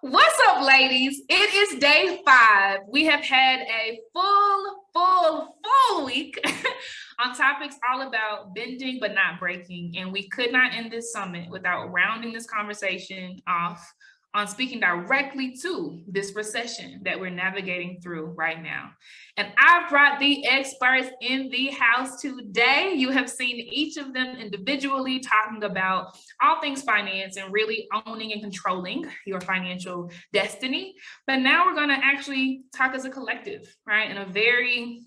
What's up, ladies? It is day 5. We have had a full week on topics all about bending but not breaking. And we could not end this summit without rounding this conversation off on speaking directly to this recession that we're navigating through right now. And I've brought the experts in the house today. You have seen each of them individually talking about all things finance and really owning and controlling your financial destiny. But now we're going to actually talk as a collective, right? In a very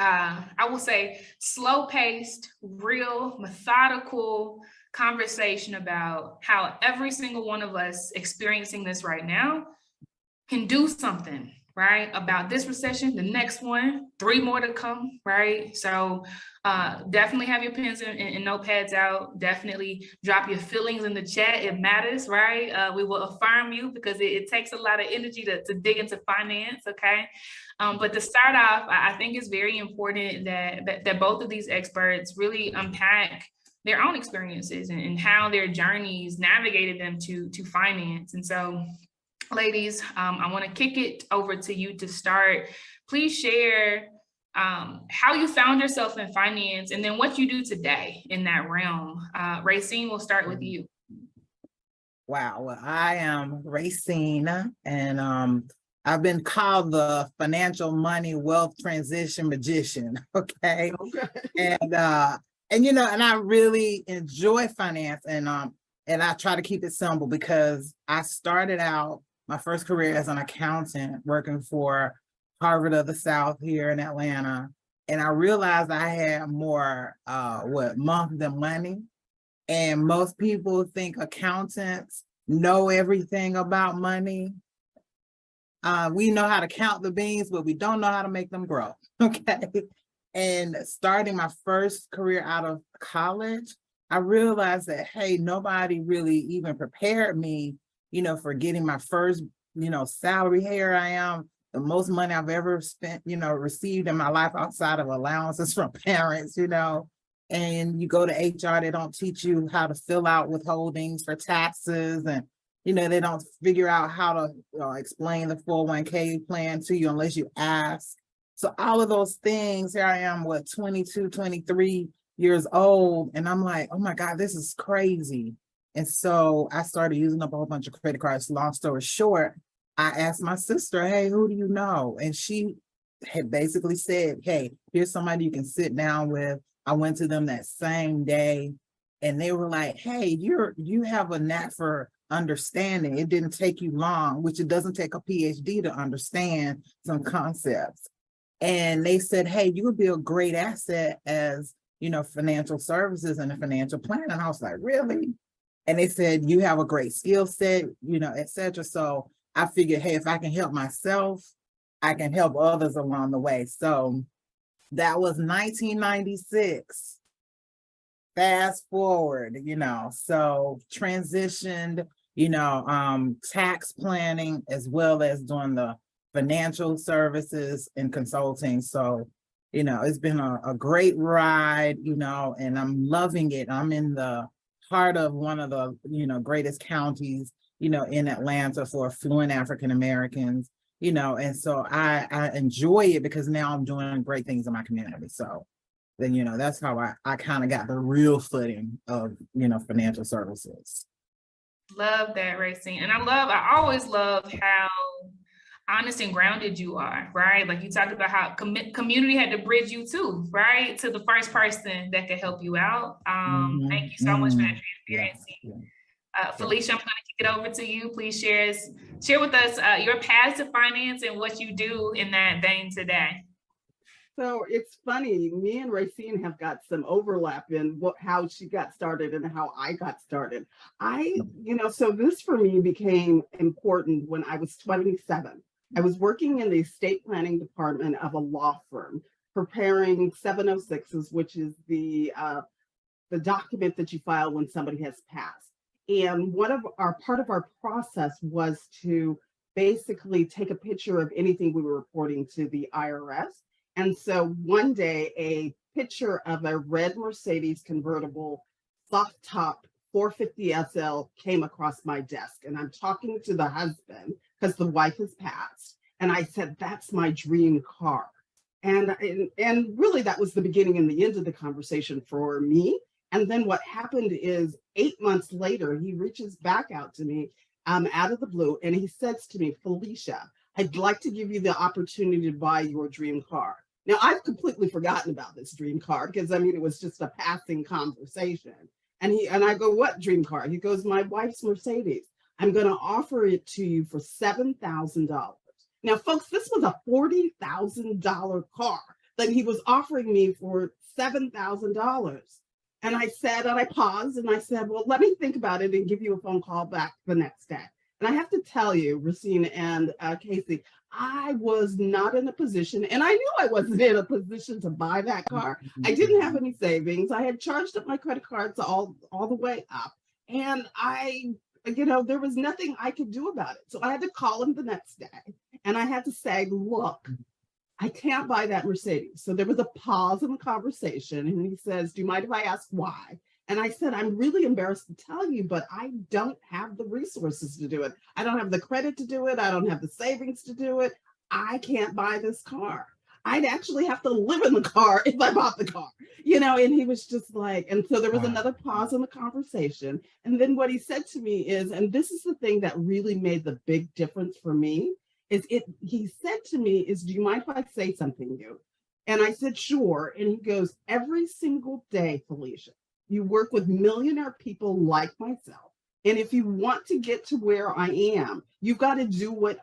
I will say slow-paced, real, methodical conversation about how every single one of us experiencing this right now can do something, right? About this recession, the next one, 3 more to come, right? So definitely have your pens and notepads out. Definitely drop your feelings in the chat. It matters, right? We will affirm you because it takes a lot of energy to dig into finance, okay? But to start off, I think it's very important that both of these experts really unpack their own experiences and how their journeys navigated them to finance. And so, ladies, I want to kick it over to you to start. Please share how you found yourself in finance and then what you do today in that realm. Racine, we'll start with you. Wow, well, I am Racine, and I've been called the financial money wealth transition magician. Okay. And you know, and I really enjoy finance, and I try to keep it simple because I started out my first career as an accountant working for Harvard of the South here in Atlanta. And I realized I had more month than money. And most people think accountants know everything about money. We know how to count the beans, but we don't know how to make them grow. Okay. And starting my first career out of college, I realized that, hey, nobody really even prepared me, you know, for getting my first, you know, salary. Here I am, the most money I've ever spent, you know, received in my life outside of allowances from parents, you know. And you go to HR, they don't teach you how to fill out withholdings for taxes, and you know, they don't figure out how to explain the 401k plan to you unless you ask. So all of those things, here I am, 22, 23 years old. And I'm like, oh my God, this is crazy. And so I started using up a whole bunch of credit cards. Long story short, I asked my sister, hey, who do you know? And she had basically said, hey, here's somebody you can sit down with. I went to them that same day and they were like, hey, you have a knack for understanding. It didn't take you long, which it doesn't take a PhD to understand some concepts. And they said, hey, you would be a great asset as, you know, financial services and a financial plan. And I was like, really? And they said, you have a great skill set, you know, et cetera. So I figured, hey, if I can help myself, I can help others along the way. So that was 1996. Fast forward, you know, so transitioned, you know, tax planning as well as doing the financial services and consulting. So, you know, it's been a great ride, you know, and I'm loving it. I'm in the heart of one of the, you know, greatest counties, you know, in Atlanta for affluent African Americans, you know, and so I enjoy it because now I'm doing great things in my community. So then, you know, that's how I kind of got the real footing of, you know, financial services. Love that, Racine. And I always love how honest and grounded you are, right? Like you talked about how community had to bridge you too, right? To the first person that could help you out. Thank you so much for that transparency. Felicia, I'm going to kick it over to you. Please share with us your path to finance and what you do in that vein today. So it's funny, me and Racine have got some overlap in how she got started and how I got started. So this for me became important when I was 27. I was working in the estate planning department of a law firm, preparing 706s, which is the document that you file when somebody has passed. And part of our process was to basically take a picture of anything we were reporting to the IRS. And so one day, a picture of a red Mercedes convertible soft top 450 SL came across my desk, and I'm talking to the husband because the wife has passed. And I said, that's my dream car. And really that was the beginning and the end of the conversation for me. And then what happened is 8 months later, he reaches back out to me out of the blue, and he says to me, Felicia, I'd like to give you the opportunity to buy your dream car. Now, I've completely forgotten about this dream car because, I mean, it was just a passing conversation. And I go, what dream car? He goes, my wife's Mercedes. I'm going to offer it to you for $7,000. Now, folks, this was a $40,000 car that he was offering me for $7,000. And I said, and I paused and I said, well, let me think about it and give you a phone call back the next day. And I have to tell you, Racine and Casey, I was not in a position, and I knew I wasn't in a position to buy that car. I didn't have any savings. I had charged up my credit cards all the way up. And there was nothing I could do about it. So I had to call him the next day. And I had to say, look, I can't buy that Mercedes. So there was a pause in the conversation. And he says, do you mind if I ask why? And I said, I'm really embarrassed to tell you, but I don't have the resources to do it. I don't have the credit to do it. I don't have the savings to do it. I can't buy this car. I'd actually have to live in the car if I bought the car, and he was just like, and so there was another pause in the conversation. And then what he said to me is, and this is the thing that really made the big difference for me, he said to me is, do you mind if I say something to you? And I said, sure. And he goes, every single day, Felicia, you work with millionaire people like myself. And if you want to get to where I am, you've got to do what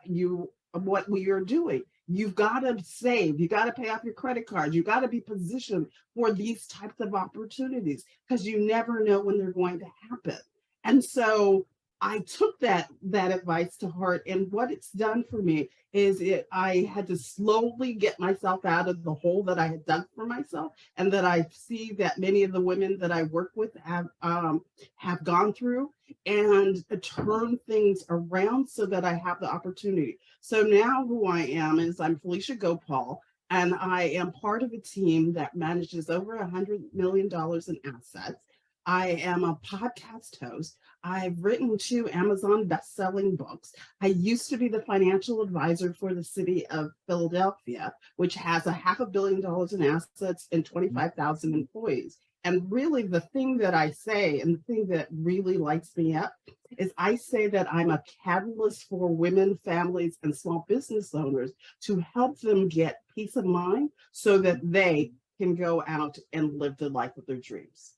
we are doing. You've got to save. You got to pay off your credit cards. You got to be positioned for these types of opportunities because you never know when they're going to happen. And so I took that advice to heart. And what it's done for me is I had to slowly get myself out of the hole that I had dug for myself, and that I see that many of the women that I work with have gone through, and turn things around so that I have the opportunity. So now who I am is I'm Felicia Gopaul, and I am part of a team that manages over $100 million in assets. I am a podcast host. I've written 2 Amazon best-selling books. I used to be the financial advisor for the city of Philadelphia, which has $500 million in assets and 25,000 employees. And really the thing that I say, and the thing that really lights me up, is I say that I'm a catalyst for women, families, and small business owners to help them get peace of mind so that they can go out and live the life of their dreams.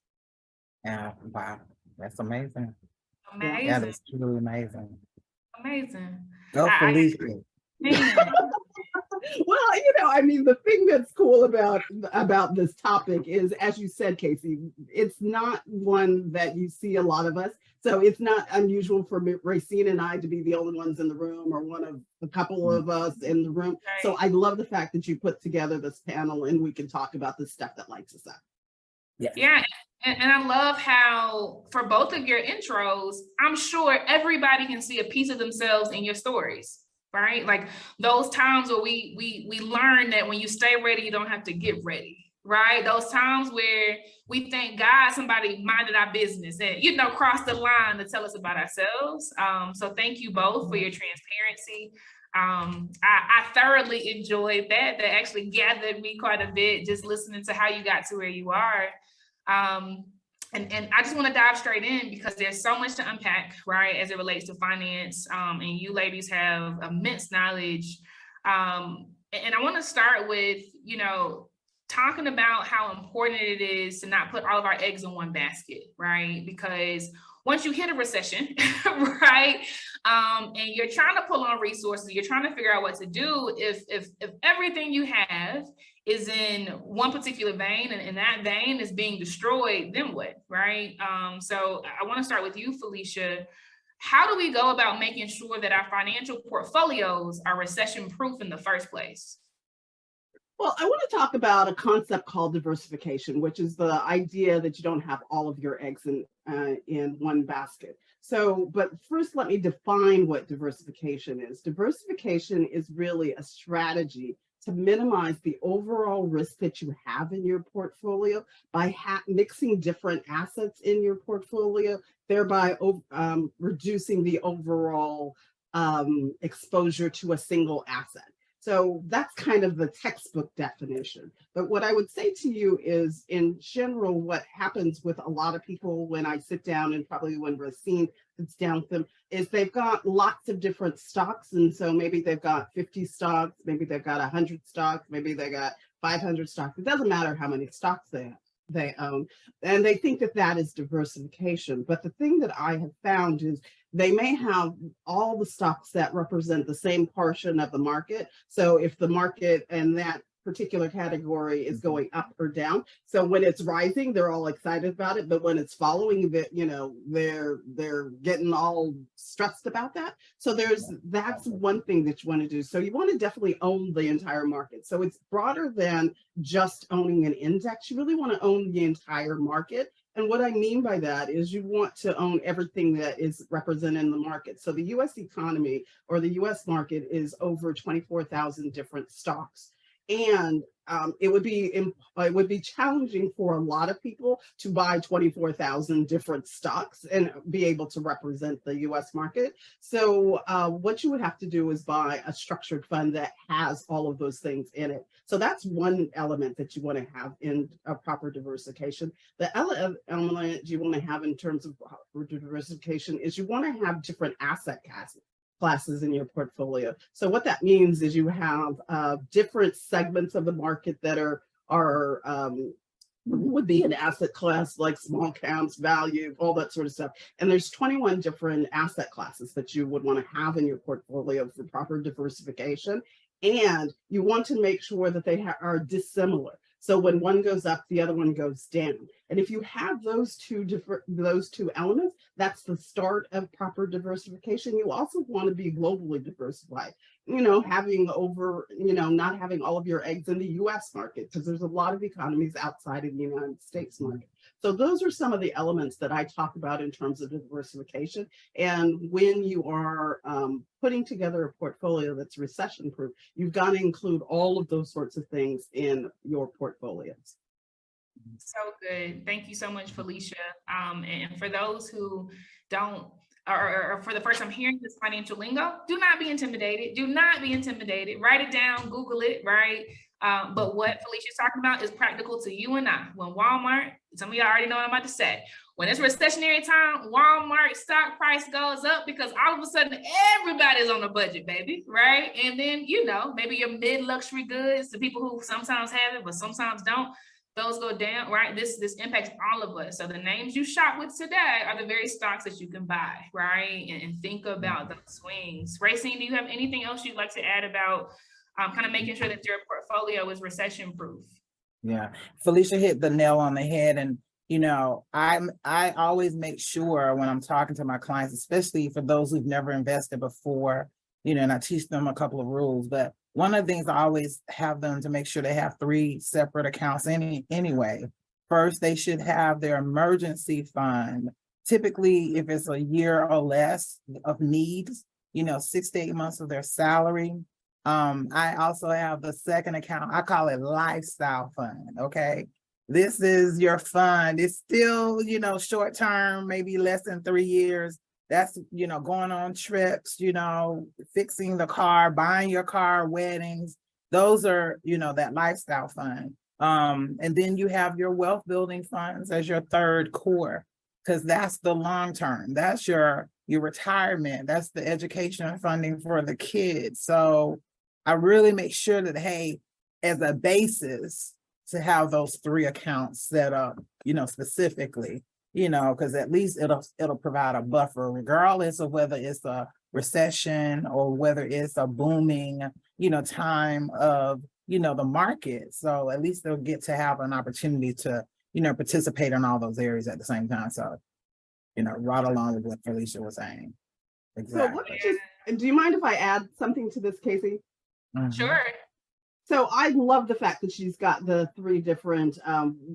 Yeah, wow, that's amazing. Amazing. That is truly amazing. Amazing. Go Felicia. Well, the thing that's cool about this topic is, as you said, Casey, it's not one that you see a lot of us. So it's not unusual for Racine and I to be the only ones in the room, or one of a couple of us in the room. Right. So I love the fact that you put together this panel and we can talk about the stuff that lights us up. Yeah. And I love how for both of your intros, I'm sure everybody can see a piece of themselves in your stories, right? Like those times where we learn that when you stay ready, you don't have to get ready, right? Those times where we thank God somebody minded our business and, crossed the line to tell us about ourselves. So thank you both for your transparency. I thoroughly enjoyed that. That actually gathered me quite a bit, just listening to how you got to where you are. And I just want to dive straight in because there's so much to unpack, right, as it relates to finance. And you ladies have immense knowledge. And I want to start with, talking about how important it is to not put all of our eggs in one basket, right? Because once you hit a recession, right, and you're trying to pull on resources, you're trying to figure out what to do. If everything you have is in one particular vein and that vein is being destroyed, then what, right? So I want to start with you, Felicia. How do we go about making sure that our financial portfolios are recession-proof in the first place? Well, I want to talk about a concept called diversification, which is the idea that you don't have all of your eggs in one basket. So, but first, let me define what diversification is. Diversification is really a strategy to minimize the overall risk that you have in your portfolio by mixing different assets in your portfolio, thereby reducing the overall exposure to a single asset. So that's kind of the textbook definition. But what I would say to you is, in general, what happens with a lot of people when I sit down, and probably when Racine sits down with them, is they've got lots of different stocks. And so maybe they've got 50 stocks, maybe they've got 100 stocks, maybe they got 500 stocks. It doesn't matter how many stocks they own, and they think that that is diversification. But the thing that I have found is they may have all the stocks that represent the same portion of the market. So if the market and that particular category is going up or down, so when it's rising, they're all excited about it. But when it's following, that, you know, they're getting all stressed about that. So that's one thing that you want to do. So you want to definitely own the entire market. So it's broader than just owning an index. You really want to own the entire market. And what I mean by that is you want to own everything that is represented in the market. So the US economy, or the US market, is over 24,000 different stocks. And it would be challenging for a lot of people to buy 24,000 different stocks and be able to represent the US market. So what you would have to do is buy a structured fund that has all of those things in it. So that's one element that you want to have in a proper diversification. The other element you want to have in terms of diversification is you want to have different asset classes in your portfolio. So what that means is you have different segments of the market that would be an asset class, like small caps, value, all that sort of stuff. And there's 21 different asset classes that you would want to have in your portfolio for proper diversification. And you want to make sure that they are dissimilar. So when one goes up, the other one goes down. And if you have those two elements, that's the start of proper diversification. You also want to be globally diversified, not having all of your eggs in the US market, because there's a lot of economies outside of the United States market. So those are some of the elements that I talk about in terms of diversification. And when you are putting together a portfolio that's recession proof, you've got to include all of those sorts of things in your portfolios. So good. Thank you so much, Felicia. And for those who don't, or for the first time hearing this financial lingo, do not be intimidated. Do not be intimidated. Write it down, Google it, right? But what Felicia's talking about is practical to you and I. When Walmart, some of y'all already know what I'm about to say, when it's recessionary time, Walmart stock price goes up because all of a sudden everybody's on a budget, baby, right? And then, maybe your mid-luxury goods, the people who sometimes have it, but sometimes don't, those go down, right? This impacts all of us. So the names you shop with today are the very stocks that you can buy, right? And think about those swings. Racine, do you have anything else you'd like to add about kind of making sure that your portfolio is recession proof? Yeah, Felicia hit the nail on the head. And, I always make sure when I'm talking to my clients, especially for those who've never invested before, and I teach them a couple of rules, but one of the things I always have them to make sure they have 3 separate accounts anyway. First, they should have their emergency fund. Typically, if it's a year or less of needs, 6 to 8 months of their salary. I also have the second account. I call it lifestyle fund. Okay. This is your fund. It's still, short term, maybe less than 3 years. That's, going on trips, fixing the car, buying your car, weddings. Those are, that lifestyle fund. And then you have your wealth building funds as your third core, because that's the long term. That's your retirement. That's the education funding for the kids. So I really make sure that, hey, as a basis to have those 3 accounts set up, specifically, because at least it'll provide a buffer, regardless of whether it's a recession or whether it's a booming, time of, the market. So at least they'll get to have an opportunity to, participate in all those areas at the same time. So, right along with what Felicia was saying. Exactly. So do you mind if I add something to this, Casey? Sure. So I love the fact that she's got the 3 different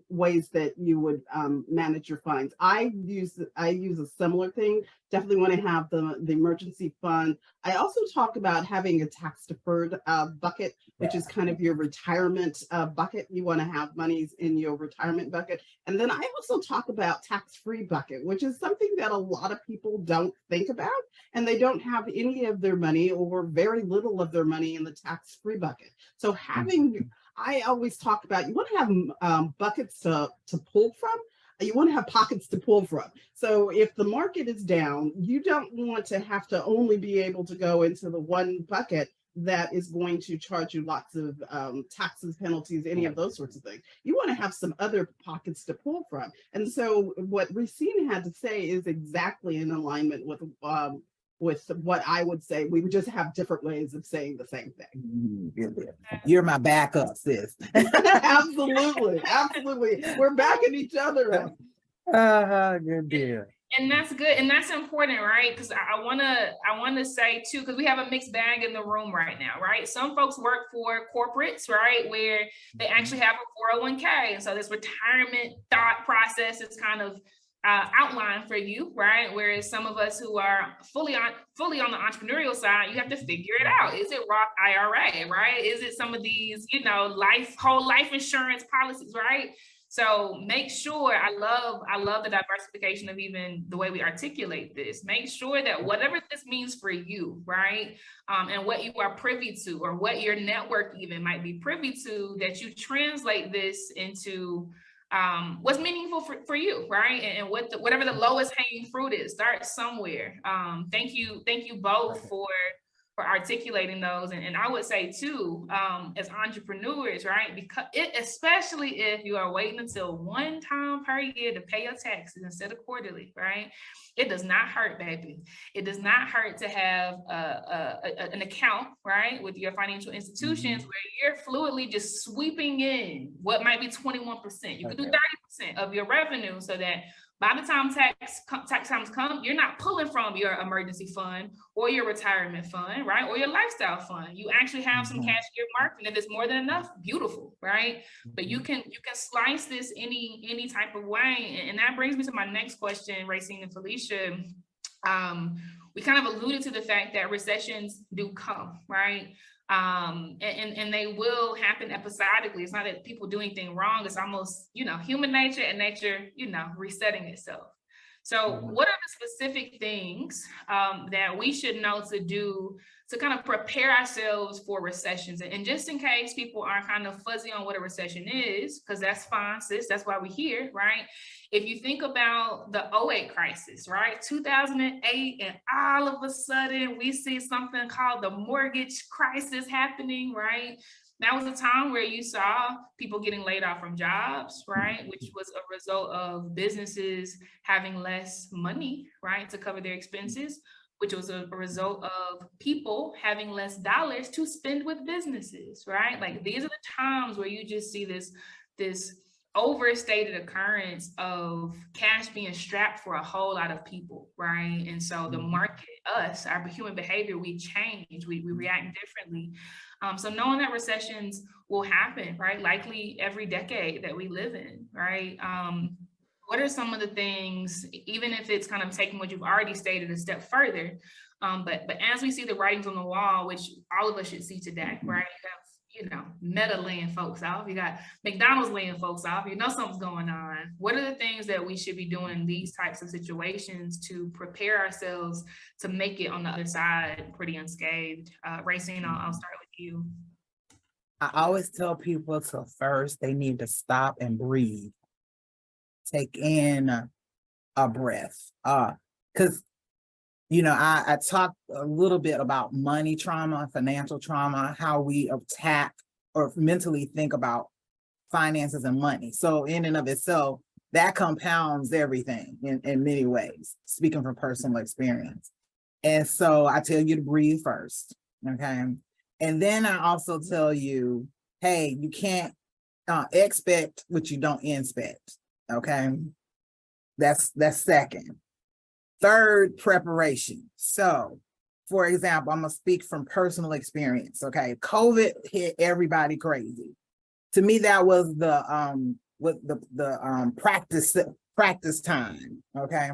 ways that you would manage your funds. I use a similar thing. Definitely want to have the emergency fund. I also talk about having a tax deferred bucket, which is kind of your retirement bucket. You want to have monies in your retirement bucket. And then I also talk about tax-free bucket, which is something that a lot of people don't think about, and they don't have any of their money or very little of their money in the tax-free bucket. So I always talk about, you want to have buckets to pull from. You want to have pockets to pull from. So if the market is down, you don't want to have to only be able to go into the one bucket that is going to charge you lots of taxes, penalties, any of those sorts of things. You want to have some other pockets to pull from. And so what Racine had to say is exactly in alignment with what I would say. We would just have different ways of saying the same thing. You're my backup, sis. Absolutely. Absolutely. We're backing each other up. Good deal. And that's good. And that's important, right? Because I wanna say too, because we have a mixed bag in the room right now, right? Some folks work for corporates, right? Where they actually have a 401k. And so this retirement thought process is kind of outlined for you, right? Whereas some of us who are fully on the entrepreneurial side, you have to figure it out. Is it Roth IRA, right? Is it some of these, whole life insurance policies, right? So make sure, I love the diversification of even the way we articulate this. Make sure that whatever this means for you, right? And what you are privy to, or what your network even might be privy to, that you translate this into what's meaningful for you, right? And whatever the lowest hanging fruit is, start somewhere. Thank you both for articulating those. And I would say too, as entrepreneurs, right? Because especially if you are waiting until one time per year to pay your taxes instead of quarterly, right? It does not hurt, baby. It does not hurt to have an account, right, with your financial institutions where you're fluidly just sweeping in what might be 21%. You could do 30% of your revenue, so that by the time tax times come, you're not pulling from your emergency fund or your retirement fund, right? Or your lifestyle fund. You actually have some cash earmarked, and if it's more than enough, beautiful, right? But you can slice this any type of way. And that brings me to my next question, Racine and Felicia. We kind of alluded to the fact that recessions do come, right? And they will happen episodically. It's not that people do anything wrong. It's almost, human nature and nature, resetting itself. So what are the specific things that we should know to do to kind of prepare ourselves for recessions? And just in case people are kind of fuzzy on what a recession is, because that's fine, sis, that's why we're here, right? If you think about the 2008 crisis, right? 2008, and all of a sudden we see something called the mortgage crisis happening, right? That was a time where you saw people getting laid off from jobs, right? Which was a result of businesses having less money, right, to cover their expenses, which was a result of people having less dollars to spend with businesses, right? Like, these are the times where you just see this overstated occurrence of cash being strapped for a whole lot of people, right? And so the market, our human behavior, we change, we react differently. So knowing that recessions will happen, right? Likely every decade that we live in, right? What are some of the things, even if it's kind of taking what you've already stated a step further, but as we see the writings on the wall, which all of us should see today, right? You have, Meta laying folks off, you got McDonald's laying folks off, something's going on. What are the things that we should be doing in these types of situations to prepare ourselves to make it on the other side pretty unscathed? Racine, I'll start with you. I always tell people first they need to stop and breathe. Take in a breath. Because, I talked a little bit about money trauma, financial trauma, how we attack or mentally think about finances and money. So in and of itself, that compounds everything in many ways, speaking from personal experience. And so I tell you to breathe first, okay? And then I also tell you, hey, you can't expect what you don't inspect, okay? That's second. Third, preparation. So for example, I'm gonna speak from personal experience. Okay, COVID hit everybody crazy. To me, that was the practice time. Okay,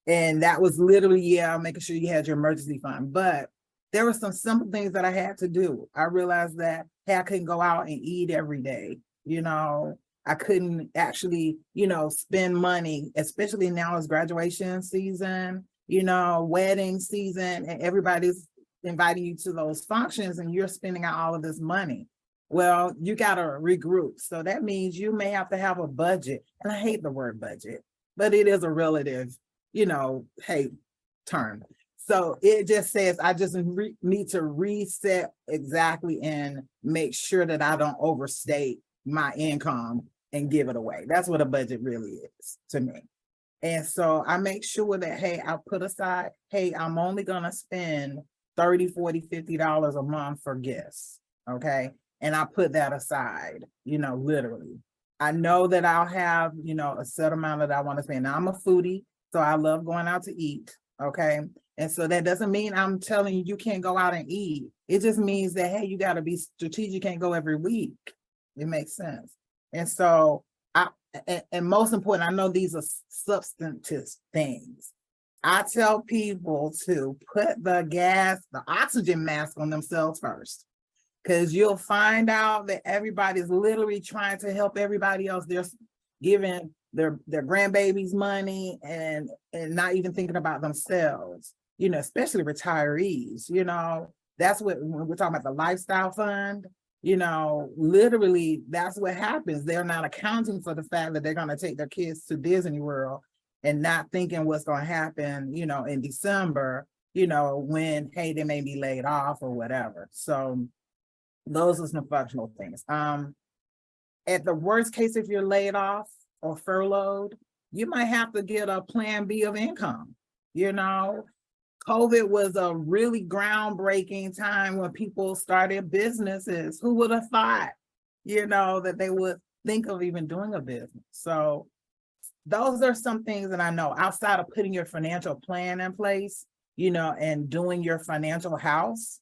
and that was literally making sure you had your emergency fund. But there were some simple things that I had to do. I realized that, hey, I couldn't go out and eat every day. I couldn't actually, spend money, especially now it's graduation season, wedding season, and everybody's inviting you to those functions and you're spending out all of this money. Well, you got to regroup. So that means you may have to have a budget. And I hate the word budget, but it is a relative, term. So it just says, I just need to reset exactly and make sure that I don't overstate my income and give it away. That's what a budget really is to me. And so I make sure that, hey, I put aside, hey, I'm only going to spend $30, $40, $50 a month for gifts. Okay. And I put that aside, literally. I know that I'll have, a set amount that I want to spend. Now, I'm a foodie, so I love going out to eat. Okay. And so that doesn't mean I'm telling you can't go out and eat. It just means that, hey, you got to be strategic, can't go every week. It makes sense. And so and most important, I know these are substantive things. I tell people to put the oxygen mask on themselves first, because you'll find out that everybody's literally trying to help everybody else. They're giving their grandbabies money and not even thinking about themselves, especially retirees, that's what, when we're talking about the lifestyle fund, literally that's what happens. They're not accounting for the fact that they're going to take their kids to Disney World and not thinking what's going to happen, in December, when, hey, they may be laid off or whatever. So those are some functional things. At the worst case, if you're laid off or furloughed, you might have to get a plan B of income. COVID was a really groundbreaking time when people started businesses. Who would have thought, that they would think of even doing a business? So those are some things that I know outside of putting your financial plan in place, and doing your financial house,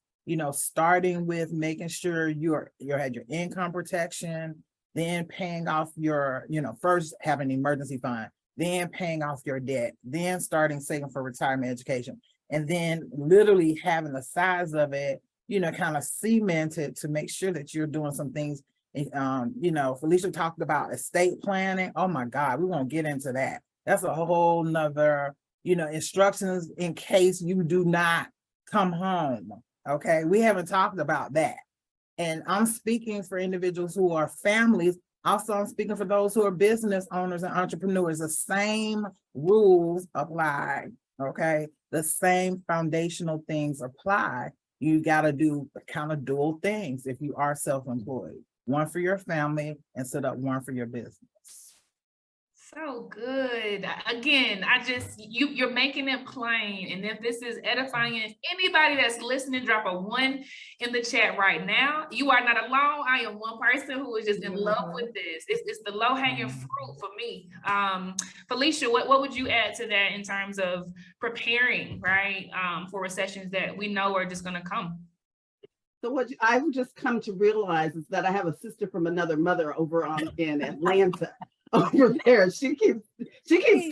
starting with making sure you had your income protection, then paying off your, first have an emergency fund, then paying off your debt, then starting saving for retirement education. And then literally having the size of it, kind of cemented to make sure that you're doing some things. Felicia talked about estate planning. Oh my God, we won't get into that. That's a whole nother, instructions in case you do not come home. Okay, we haven't talked about that. And I'm speaking for individuals who are families. Also, I'm speaking for those who are business owners and entrepreneurs. The same rules apply. Okay, the same foundational things apply. You got to do kind of dual things if you are self-employed. One for your family and set up one for your business. So good. Again, you're making it plain. And if this is edifying, if anybody that's listening, drop a 1 in the chat right now. You are not alone. I am one person who is just in love with this. It's the low-hanging fruit for me. Felicia, what would you add to that in terms of preparing, right, for recessions that we know are just going to come? So what I've just come to realize is that I have a sister from another mother over in Atlanta. Over there, she keeps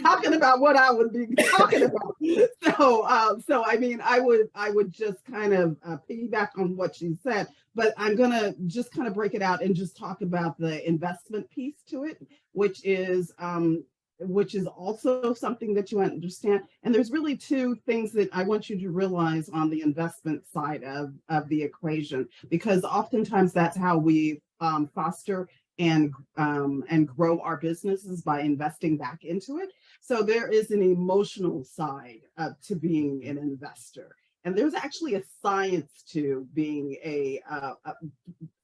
talking about what I would be talking about. So I mean, I would just kind of piggyback on what she said, but I'm gonna just kind of break it out and just talk about the investment piece to it, which is also something that you understand. And there's really two things that I want you to realize on the investment side of the equation, because oftentimes that's how we foster and grow our businesses, by investing back into it. So there is an emotional side to being an investor. And there's actually a science to being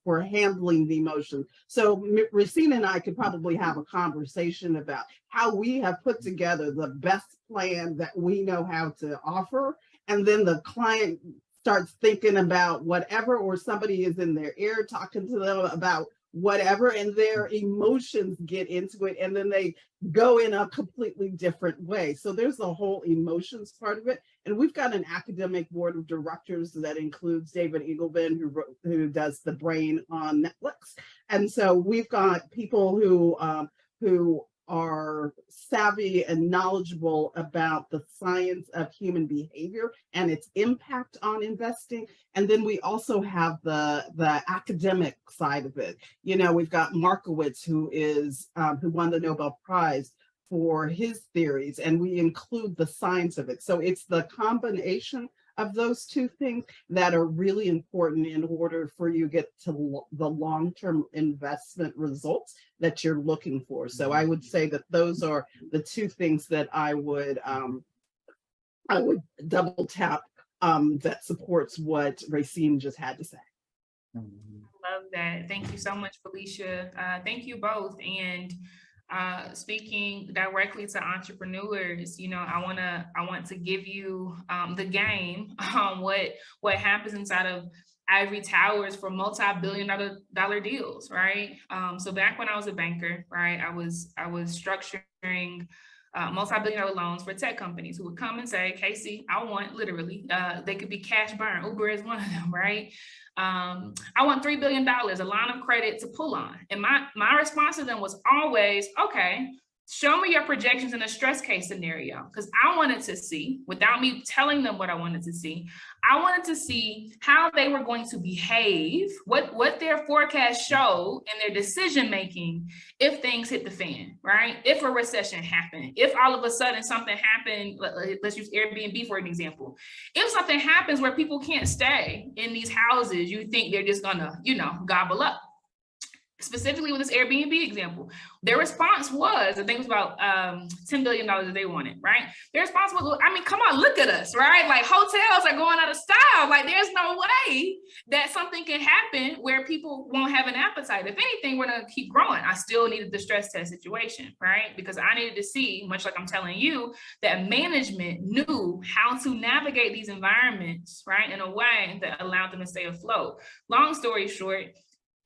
for handling the emotions. So Racine and I could probably have a conversation about how we have put together the best plan that we know how to offer. And then the client starts thinking about whatever, or somebody is in their ear talking to them about whatever, and their emotions get into it, and then they go in a completely different way. So there's the whole emotions part of it. And we've got an academic board of directors that includes David Eagleman, who does The Brain on Netflix. And so we've got people who are savvy and knowledgeable about the science of human behavior and its impact on investing. And then we also have the academic side of it. You know, we've got Markowitz, who won the Nobel Prize for his theories, and we include the science of it. So it's the combination of those two things that are really important in order for you to get to the long-term investment results that you're looking for. So I would say that those are the two things that I would double tap that supports what Racine just had to say. I love that. Thank you so much, Felicia. Thank you both. And speaking directly to entrepreneurs, you know, I want to give you the game on what happens inside of ivory towers for multi-billion-dollar deals, right? So back when I was a banker, right, I was structuring multi-billion-dollar loans for tech companies who would come and say, Casey, I want literally, they could be cash burn. Uber is one of them, right? I want $3 billion, a line of credit to pull on. And my response to them was always, okay, show me your projections in a stress case scenario. Because I wanted to see, without me telling them what I wanted to see, I wanted to see how they were going to behave, what their forecast showed in their decision-making if things hit the fan, right? If a recession happened, if all of a sudden something happened, let's use Airbnb for an example. If something happens where people can't stay in these houses, you think they're just gonna, you know, gobble up. Specifically with this Airbnb example, their response was, I think it was about $10 billion that they wanted, right? Their response was, I mean, come on, look at us, right? Like hotels are going out of style. Like there's no way that something can happen where people won't have an appetite. If anything, we're gonna keep growing. I still needed the stress test situation, right? Because I needed to see, much like I'm telling you, that management knew how to navigate these environments, right? In a way that allowed them to stay afloat. Long story short,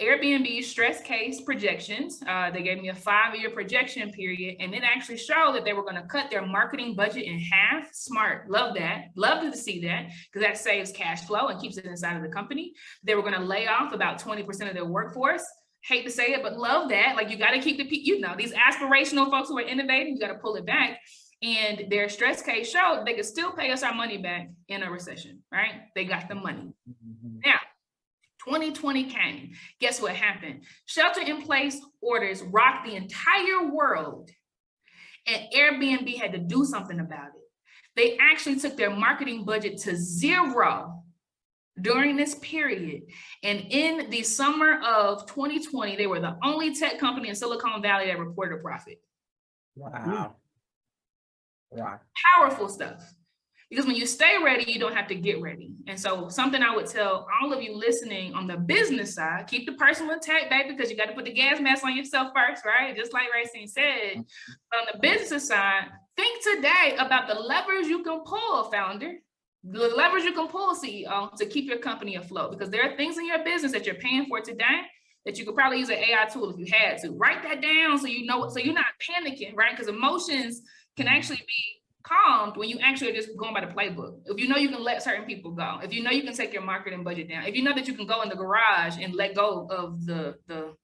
Airbnb stress case projections, they gave me a 5-year projection period, and it actually showed that they were going to cut their marketing budget in half. Smart, love that, love to see that, because that saves cash flow and keeps it inside of the company. They were going to lay off about 20% of their workforce. Hate to say it, but love that. Like you got to keep the, you know, these aspirational folks who are innovating, you got to pull it back. And their stress case showed they could still pay us our money back in a recession, right? They got the money. Now, 2020 came. Guess what happened? Shelter-in-place orders rocked the entire world, and Airbnb had to do something about it. They actually took their marketing budget to zero during this period. And in the summer of 2020, they were the only tech company in Silicon Valley that reported a profit. Wow. Wow. Powerful stuff. Because when you stay ready, you don't have to get ready. And so something I would tell all of you listening on the business side, keep the personal attack, baby, because you got to put the gas mask on yourself first, right? Just like Racine said. On the business side, think today about the levers you can pull, founder, the levers you can pull, CEO, to keep your company afloat. Because there are things in your business that you're paying for today that you could probably use an AI tool if you had to. Write that down so you know, so you're not panicking, right? Because emotions can actually be calmed when you actually are just going by the playbook. If you know you can let certain people go, if you know you can take your marketing budget down, if you know that you can go in the garage and let go of the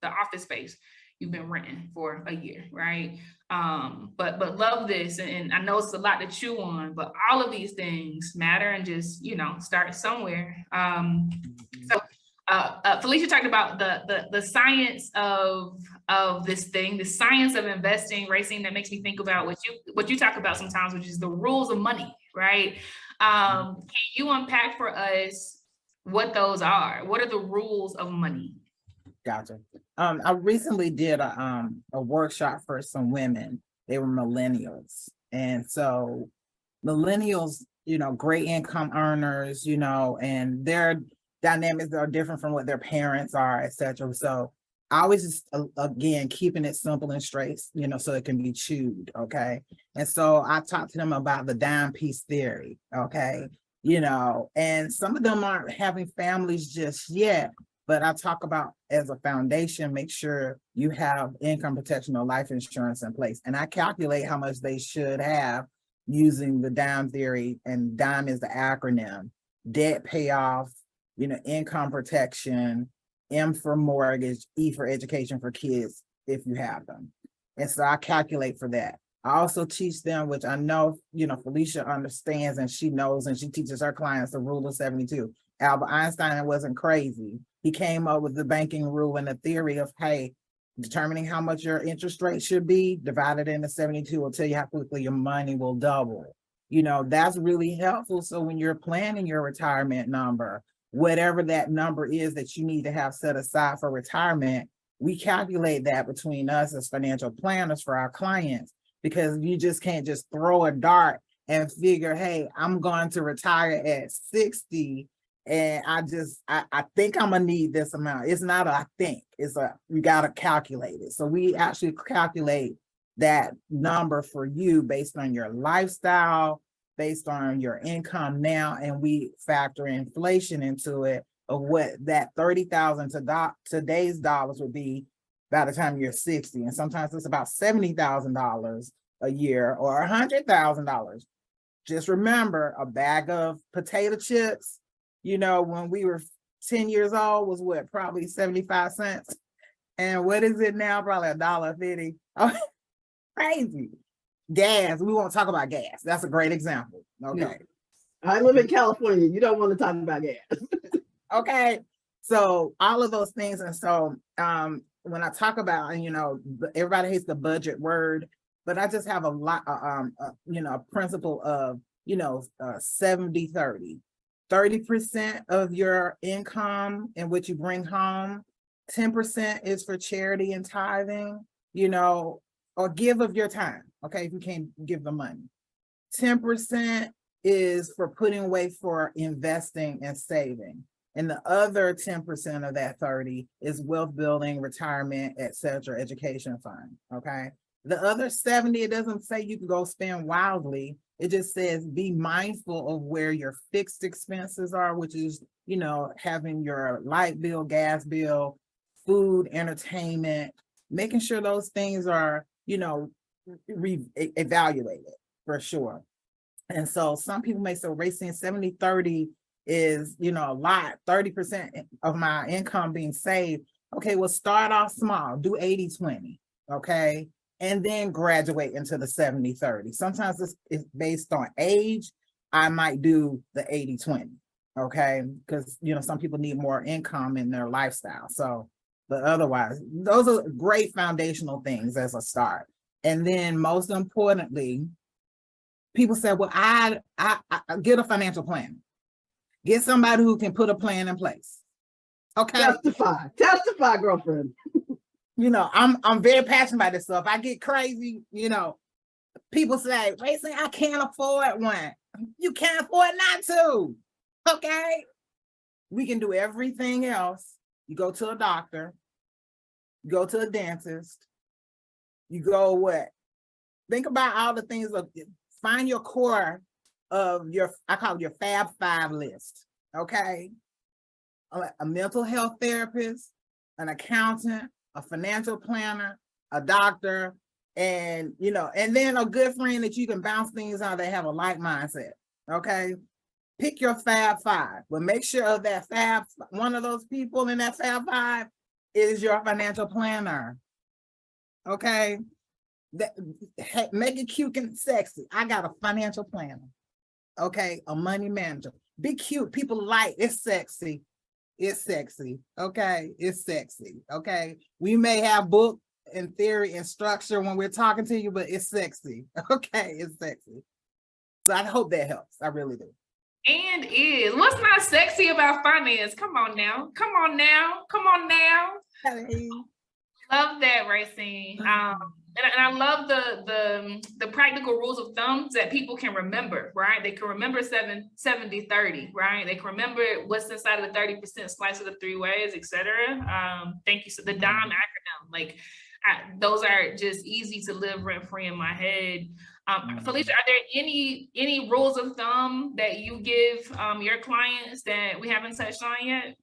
office space you've been renting for a year, right? But love this, and I know it's a lot to chew on, but all of these things matter, and just, you know, start somewhere. Felicia talked about the science of this thing, the science of investing. Racine, that makes me think about what you talk about sometimes, which is the rules of money, right? Can you unpack for us what those are? What are the rules of money? Gotcha. I recently did a workshop for some women. They were millennials, and so millennials, you know, great income earners, you know, and their dynamics are different from what their parents are, etc. So I always just, again, keeping it simple and straight, you know, so it can be chewed, okay? And so I talked to them about the dime piece theory, okay? You know, and some of them aren't having families just yet, But I talk about as a foundation, make sure you have income protection or life insurance in place. And I calculate how much they should have using the DIME theory, and DIME is the acronym: debt payoff, income protection, M for mortgage, E for education for kids, if you have them. And so I calculate for that. I also teach them, which I know, Felicia understands and she knows, and she teaches her clients the rule of 72. Albert Einstein wasn't crazy. He came up with the banking rule and the theory of, hey, determining how much your interest rate should be divided into 72 will tell you how quickly your money will double. That's really helpful. So when you're planning your retirement number, whatever that number is that you need to have set aside for retirement, we calculate that between us as financial planners for our clients, because you just can't just throw a dart and figure, hey, I'm going to retire at 60. And I think I'm gonna need this amount. It's not I think, we gotta calculate it. So we actually calculate that number for you based on your lifestyle, based on your income now, and we factor inflation into it of what that 30,000 to today's dollars would be by the time you're 60. And sometimes it's about $70,000 a year or $100,000. Just remember, a bag of potato chips, when we were 10 years old was what, probably 75 cents. And what is it now? Probably $1.50. Oh, crazy. Gas. We won't talk about gas. That's a great example. Okay. No. I live in California. You don't want to talk about gas. Okay. So all of those things. And so when I talk about, everybody hates the budget word, but I just have a lot, a principle of, 70-30. 30% of your income and what you bring home, 10% is for charity and tithing, or give of your time. Okay, if you can't give the money. 10% is for putting away for investing and saving. And the other 10% of that 30 is wealth building, retirement, etc., education fund. Okay. The other 70, it doesn't say you can go spend wildly. It just says be mindful of where your fixed expenses are, which is, having your light bill, gas bill, food, entertainment, making sure those things are, evaluated for sure. And so some people may say, Racine, 70-30 is, a lot, 30% of my income being saved. Okay, well, start off small, do 80-20, okay? And then graduate into the 70-30. Sometimes it's based on age. I might do the 80-20, okay? Because, some people need more income in their lifestyle. So, but otherwise, those are great foundational things as a start. And then most importantly, people say, well, I get a financial planner. Get somebody who can put a plan in place. Okay. Testify, girlfriend. I'm very passionate about this stuff. I get crazy, people say, Racine, I can't afford one. You can't afford not to. Okay. We can do everything else. You go to a doctor, you go to a dentist, you go what? Think about all the things find your core of I call it your Fab Five list. Okay. A mental health therapist, an accountant, a financial planner, a doctor, and and then a good friend that you can bounce things out. They have a like mindset. Okay. Pick your Fab Five, but make sure that one of those people in that Fab Five is your financial planner. Okay. Make it cute and sexy. I got a financial planner. Okay. A money manager. Be cute. People like it's sexy. It's sexy. Okay. It's sexy. Okay. We may have book and theory and structure when we're talking to you, but it's sexy. Okay. It's sexy. So I hope that helps. I really do. And what's not sexy about finance? Come on now. Come on now. Come on now. Hey. Love that, Racine. And I love the practical rules of thumbs that people can remember, right? They can remember 70-30, right? They can remember what's inside of the 30% slice of the three ways, etc. Thank you. So the DIME acronym, those are just easy to live rent free in my head. Felicia, are there any rules of thumb that you give your clients that we haven't touched on yet?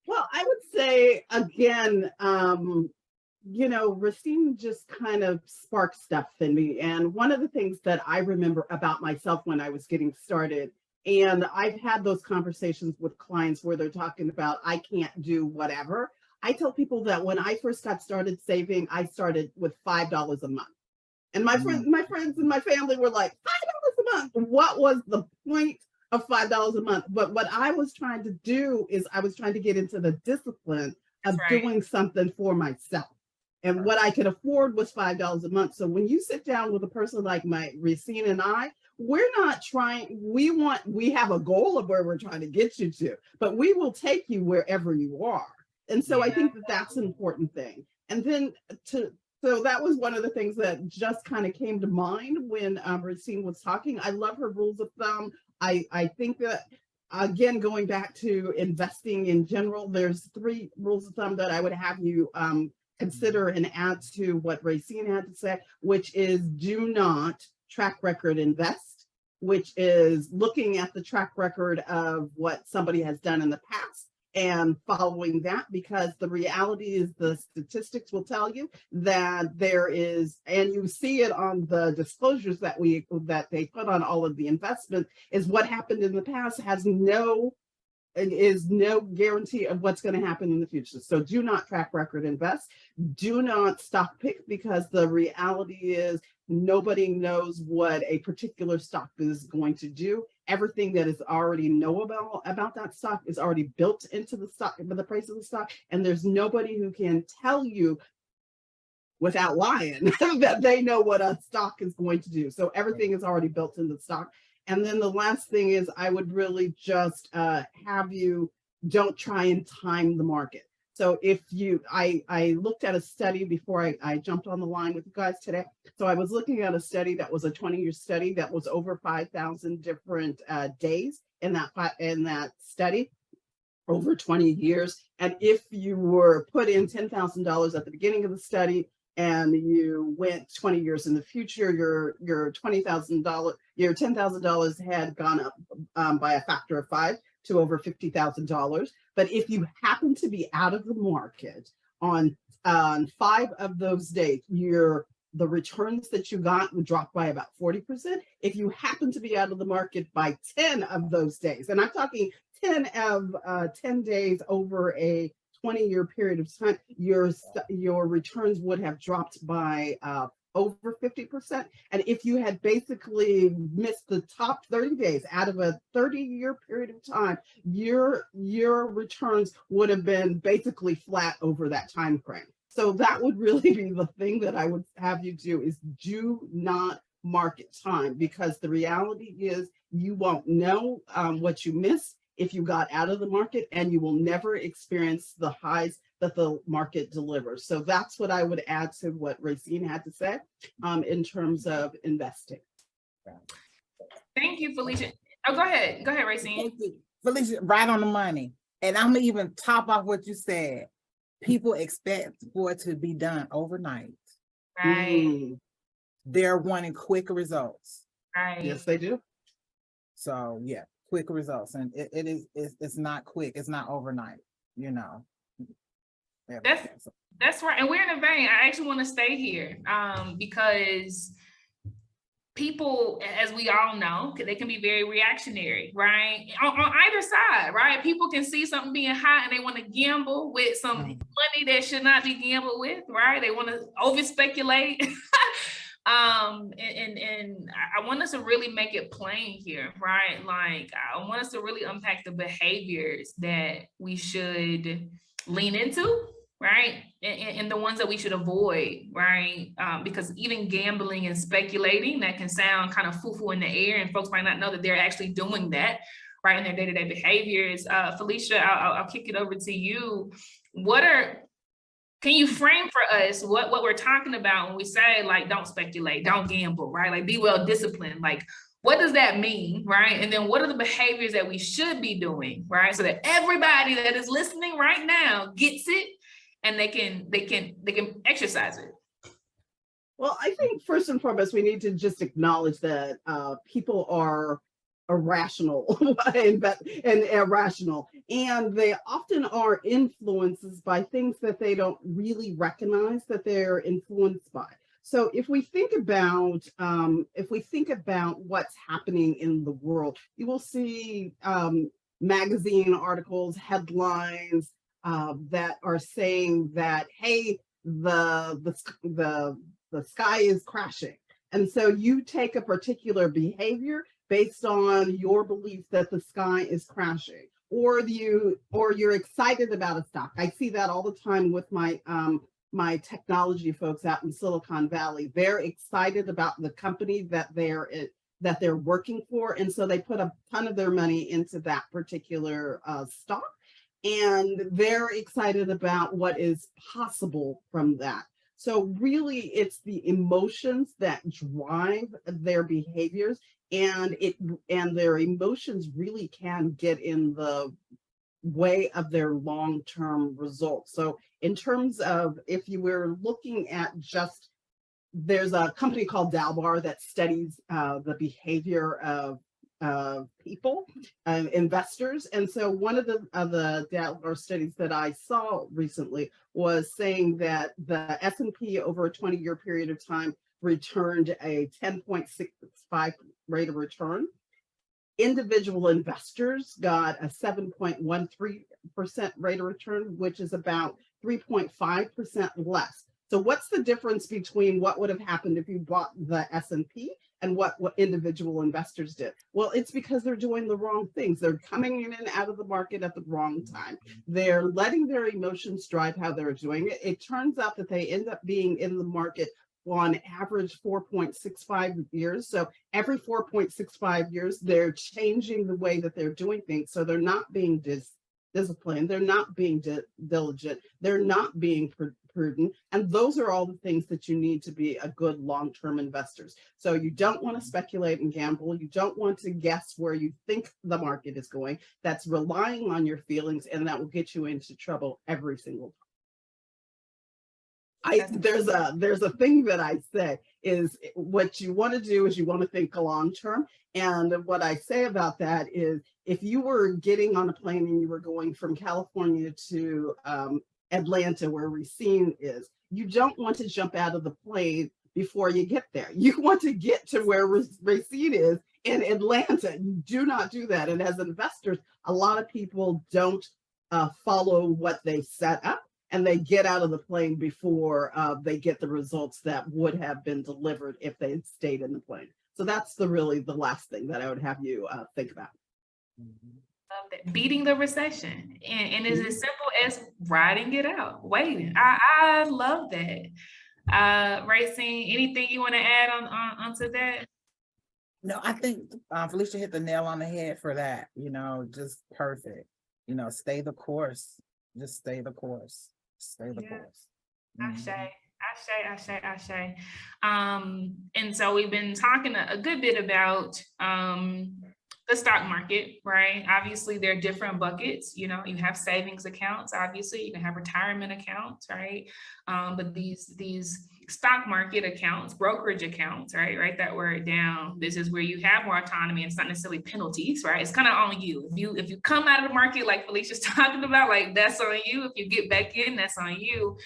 Well, I would say again, Racine just kind of sparked stuff in me. And one of the things that I remember about myself when I was getting started, and I've had those conversations with clients where they're talking about, I can't do whatever. I tell people that when I first got started saving, I started with $5 a month. And my friends and my family were like, $5 a month. What was the point of $5 a month? But what I was trying to do is I was trying to get into the discipline of doing something for myself. And what I could afford was $5 a month. So when you sit down with a person like my Racine and I, we're not trying, we have a goal of where we're trying to get you to, but we will take you wherever you are. And so I think that that's an important thing. And then so that was one of the things that just kind of came to mind when Racine was talking. I love her rules of thumb. I think that, again, going back to investing in general, there's 3 rules of thumb that I would have you consider and add to what Racine had to say, which is do not track record invest, which is looking at the track record of what somebody has done in the past and following that, because the reality is the statistics will tell you that there is, and you see it on the disclosures that they put on all of the investment, is what happened in the past is no guarantee of what's going to happen in the future. So do not track record invest. Do not stock pick, because the reality is nobody knows what a particular stock is going to do. Everything that is already knowable about that stock is already built into the stock, the price of the stock, and there's nobody who can tell you without lying that they know what a stock is going to do. So everything is already built into the stock. And then the last thing is I would really just have you don't try and time the market. So if I looked at a study before I jumped on the line with you guys today. So I was looking at a study that was a 20-year study that was over 5,000 different days in that study over 20 years. And if you were put in $10,000 at the beginning of the study, and you went 20 years in the future, your $10,000 had gone up by a factor of 5 to over $50,000. But if you happen to be out of the market on 5 of those days, the returns that you got would drop by about 40%. If you happen to be out of the market by 10 of those days, and I'm talking 10 days over a 20-year period of time, your returns would have dropped by over 50%. And if you had basically missed the top 30 days out of a 30-year period of time, your returns would have been basically flat over that time frame. So that would really be the thing that I would have you do, is do not market time, because the reality is you won't know what you missed if you got out of the market, and you will never experience the highs that the market delivers. So that's what I would add to what Racine had to say in terms of investing. Thank you, Felicia. Oh, go ahead, Racine. Felicia, right on the money. And I'm gonna even top off what you said. People expect for it to be done overnight. Right. They're wanting quick results. Right. Yes, they do. So yeah, quick results, and it's not quick. It's not overnight. That's right. And we're in a vein. I actually want to stay here because people, as we all know, they can be very reactionary, right? On either side, right? People can see something being hot and they want to gamble with some money that should not be gambled with, right? They want to over speculate. And I want us to really make it plain here, right? Like, I want us to really unpack the behaviors that we should lean into, right? And the ones that we should avoid, right? Because even gambling and speculating, that can sound kind of foo-foo in the air, and folks might not know that they're actually doing that, right, in their day-to-day behaviors. Felicia, I'll kick it over to you. Can you frame for us what we're talking about when we say, like, don't speculate, don't gamble, right? Like, be well disciplined. Like, what does that mean, right? And then what are the behaviors that we should be doing, right? So that everybody that is listening right now gets it and they can exercise it. Well, I think first and foremost, we need to just acknowledge that people are irrational and irrational, and they often are influences by things that they don't really recognize that they're influenced by. So if we think about what's happening in the world, you will see magazine articles, headlines that are saying that, hey, the sky is crashing, and so you take a particular behavior based on your belief that the sky is crashing, or you're excited about a stock. I see that all the time with my technology folks out in Silicon Valley. They're excited about the company that they're working for, and so they put a ton of their money into that particular stock, and they're excited about what is possible from that. So really, it's the emotions that drive their behaviors, and their emotions really can get in the way of their long-term results. So in terms of, if you were looking at just, there's a company called Dalbar that studies the behavior of people, investors. And so one of the Dalbar studies that I saw recently was saying that the S&P over a 20-year period of time returned a 10.65 rate of return. Individual investors got a 7.13% rate of return, which is about 3.5% less. So what's the difference between what would have happened if you bought the S&P and what individual investors did? Well, it's because they're doing the wrong things. They're coming in and out of the market at the wrong time. They're letting their emotions drive how they're doing it. It turns out that they end up being in the market on average 4.65 years. So every 4.65 years, they're changing the way that they're doing things. So they're not being disciplined, they're not being diligent, they're not being prudent. And those are all the things that you need to be a good long-term investors. So you don't want to speculate and gamble. You don't want to guess where you think the market is going. That's relying on your feelings, and that will get you into trouble every single time. There's a thing that I say is, what you want to do is you want to think long term. And what I say about that is, if you were getting on a plane and you were going from California to Atlanta, where Racine is, you don't want to jump out of the plane before you get there. You want to get to where Racine is in Atlanta. You do not do that. And as investors, a lot of people don't follow what they set up, and they get out of the plane before they get the results that would have been delivered if they had stayed in the plane. So that's really the last thing that I would have you think about. Love that. Beating the recession, and it's as simple as riding it out, waiting. I love that. Racine, anything you want to add onto that? No, I think Felicia hit the nail on the head for that. Just perfect. Stay the course. Just stay the course. Stay the course. Ashe. And so we've been talking a good bit about the stock market, right? Obviously, there are different buckets. You have savings accounts, obviously, you can have retirement accounts, right? But these stock market accounts, brokerage accounts, right? Write that word down. This is where you have more autonomy. It's not necessarily penalties, right? It's kind of on you. If you come out of the market, like Felicia's talking about, like, that's on you. If you get back in, that's on you.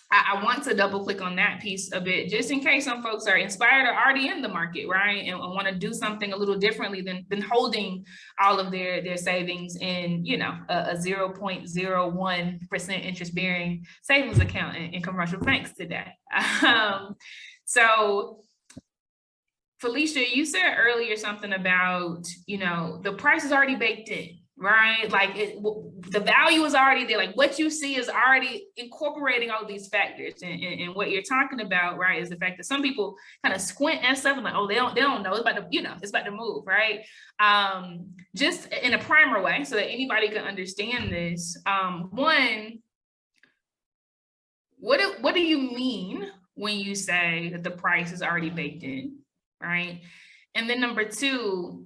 I want to double click on that piece a bit, just in case some folks are inspired or already in the market, right? And want to do something a little differently than holding all of their savings in, a 0.01% interest bearing savings account in commercial banks today. So Felicia, you said earlier something about, the price is already baked in, right? Like the value is already there. Like what you see is already incorporating all of these factors. And what you're talking about, right, is the fact that some people kind of squint at stuff and like, oh, they don't know. It's about to, it's about to move, right? Just in a primer way so that anybody can understand this. One, what do you mean when you say that the price is already baked in, right? And then number two,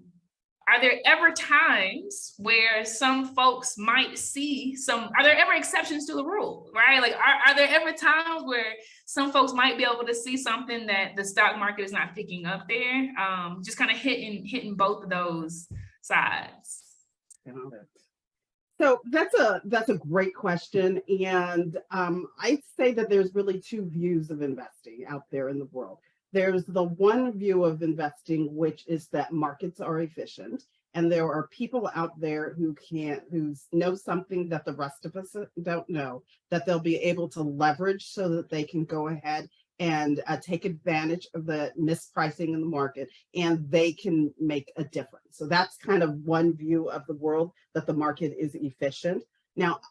are there ever times where some folks might see are there ever exceptions to the rule, right? Like, are there ever times where some folks might be able to see something that the stock market is not picking up there? Just kind of hitting both of those sides. So that's a great question. And I'd say that there's really two views of investing out there in the world. There's the one view of investing, which is that markets are efficient. And there are people out there who know something that the rest of us don't know, that they'll be able to leverage so that they can go ahead and take advantage of the mispricing in the market, and they can make a difference. So that's kind of one view of the world, that the market is efficient. Now,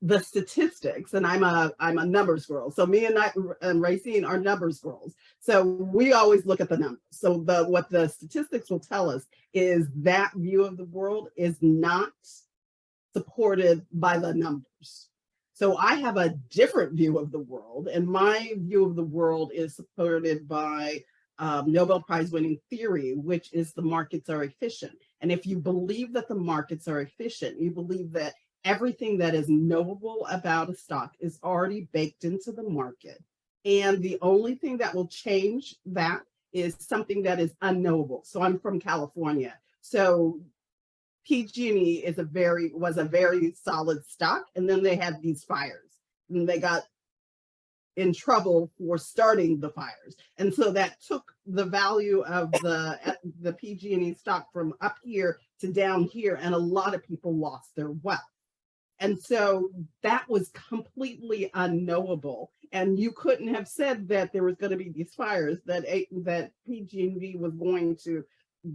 the statistics, and I'm a numbers girl. So me and Racine are numbers girls. So we always look at the numbers. So what the statistics will tell us is that view of the world is not supported by the numbers. So I have a different view of the world, and my view of the world is supported by Nobel Prize winning theory, which is the markets are efficient. And if you believe that the markets are efficient, you believe that everything that is knowable about a stock is already baked into the market. And the only thing that will change that is something that is unknowable. So I'm from California. So PG&E was a very solid stock, and then they had these fires, and they got in trouble for starting the fires, and so that took the value of the PG&E stock from up here to down here, and a lot of people lost their wealth. And so that was completely unknowable, and you couldn't have said that there was going to be these fires that PG&E was going to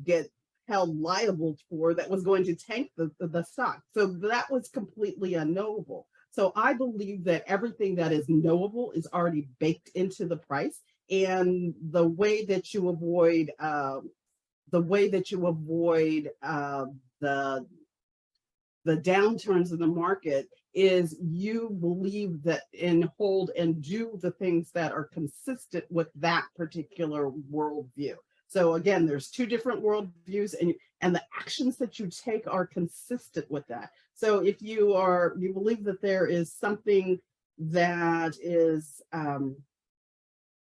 get held liable for, that was going to tank the stock. So that was completely unknowable. So I believe that everything that is knowable is already baked into the price, and the way that you avoid the downturns in the market is you believe that and hold and do the things that are consistent with that particular worldview. So again, there's two different worldviews, and the actions that you take are consistent with that. So if you believe that there is something that is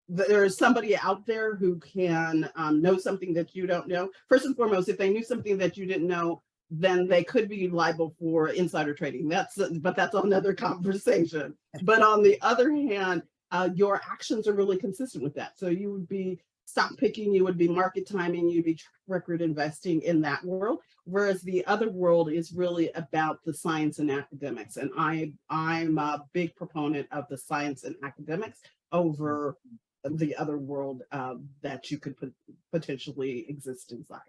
there is somebody out there who can know something that you don't know. First and foremost, if they knew something that you didn't know, then they could be liable for insider trading. But that's another conversation. But on the other hand, your actions are really consistent with that. So you would be stock picking, you would be market timing, you'd be track record investing in that world. Whereas the other world is really about the science and academics. And I'm a big proponent of the science and academics over the other world that you could potentially exist inside.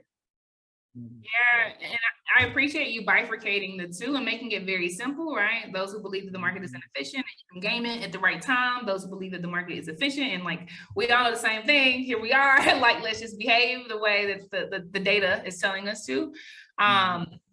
Yeah, and I appreciate you bifurcating the two and making it very simple, right? Those who believe that the market is inefficient and you can game it at the right time. Those who believe that the market is efficient and like we all know the same thing. Here we are, like let's just behave the way that the data is telling us to.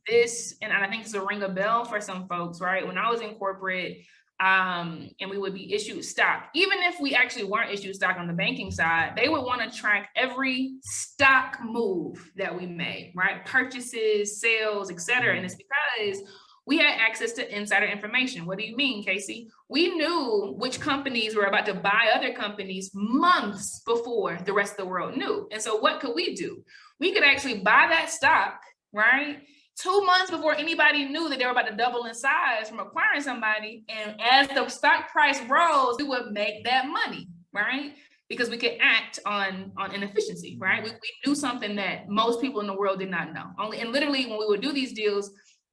This, and I think it's a ring a bell for some folks, right? When I was in corporate, and we would be issued stock. Even if we actually weren't issued stock on the banking side, they would want to track every stock move that we made, right? Purchases, sales, et cetera. And it's because we had access to insider information. What do you mean, Casey? We knew which companies were about to buy other companies months before the rest of the world knew. And so what could we do? We could actually buy that stock, right? 2 months before anybody knew that they were about to double in size from acquiring somebody. And as the stock price rose, we would make that money, right? Because we could act on inefficiency, right? We knew something that most people in the world did not know. And literally when we would do these deals,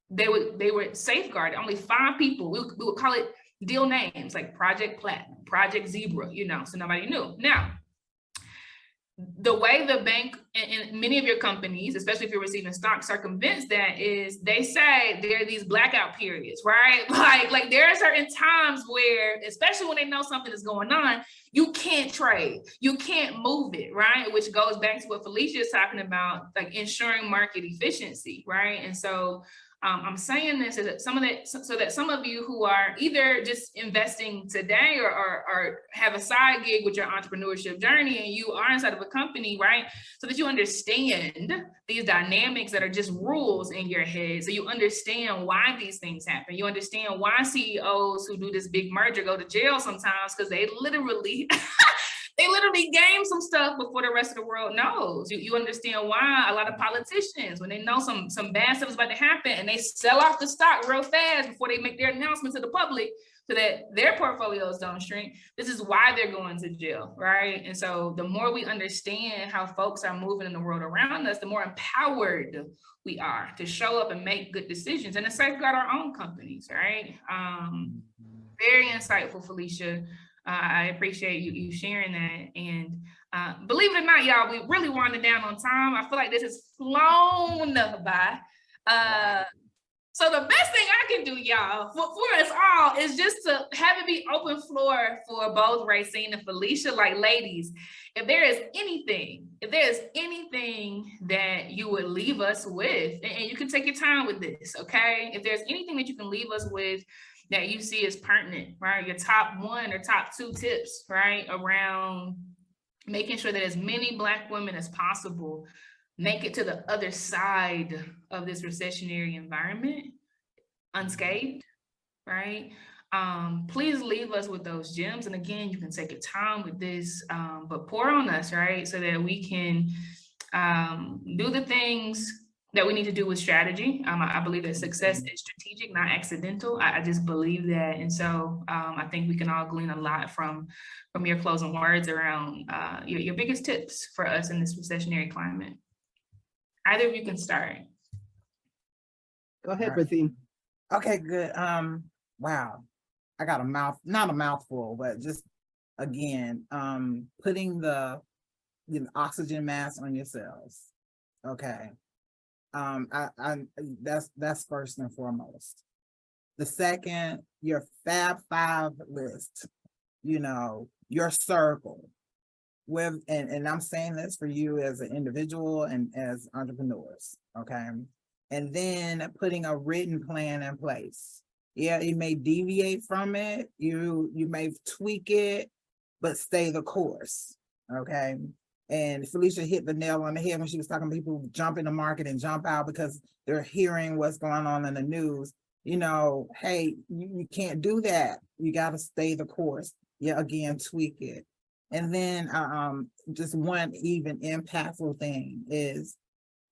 they were safeguarded. Only 5 people, we would call it deal names like Project Platinum, Project Zebra, so nobody knew. Now, the way the bank and many of your companies, especially if you're receiving stock, circumvents that is they say there are these blackout periods, right? Like there are certain times where, especially when they know something is going on, you can't trade, you can't move it, right? Which goes back to what Felicia is talking about, like ensuring market efficiency, right? And so I'm saying this is that so that some of you who are either just investing today or have a side gig with your entrepreneurship journey and you are inside of a company, right? So that you understand these dynamics that are just rules in your head. So you understand why these things happen. You understand why CEOs who do this big merger go to jail sometimes, because they literally game some stuff before the rest of the world knows. You understand why a lot of politicians, when they know some bad stuff is about to happen, and they sell off the stock real fast before they make their announcement to the public so that their portfolios don't shrink. This is why they're going to jail, right? And so the more we understand how folks are moving in the world around us, the more empowered we are to show up and make good decisions and to safeguard our own companies, right? Very insightful, Felicia. I appreciate you sharing that. And believe it or not, y'all, we really winding down on time. I feel like this has flown by. So the best thing I can do, y'all, for us all is just to have it be open floor for both Racine and Felicia. Like, ladies, if there is anything that you would leave us with, and you can take your time with this, okay? If there's anything that you can leave us with that you see as pertinent, right? Your top one or top two tips, right? Around making sure that as many Black women as possible make it to the other side of this recessionary environment unscathed, right? Please leave us with those gems. And again, you can take your time with this, but pour on us, right? So that we can do the things that we need to do with strategy. I believe that success is strategic, not accidental. I just believe that. And so I think we can all glean a lot from your closing words around your biggest tips for us in this recessionary climate. Either of you can start. Go ahead, Racine. Okay, good. Wow. I got not a mouthful, but just again, putting the oxygen mask on yourselves. Okay. That's first and foremost. The second, your Fab Five list, your circle with, and I'm saying this for you as an individual and as entrepreneurs, okay? And then putting a written plan in place. Yeah, you may deviate from it, you may tweak it, but stay the course, okay? And Felicia hit the nail on the head when she was talking about people jump in the market and jump out because they're hearing what's going on in the news. Hey, you can't do that. You got to stay the course. Yeah, again, tweak it. And then just one even impactful thing is,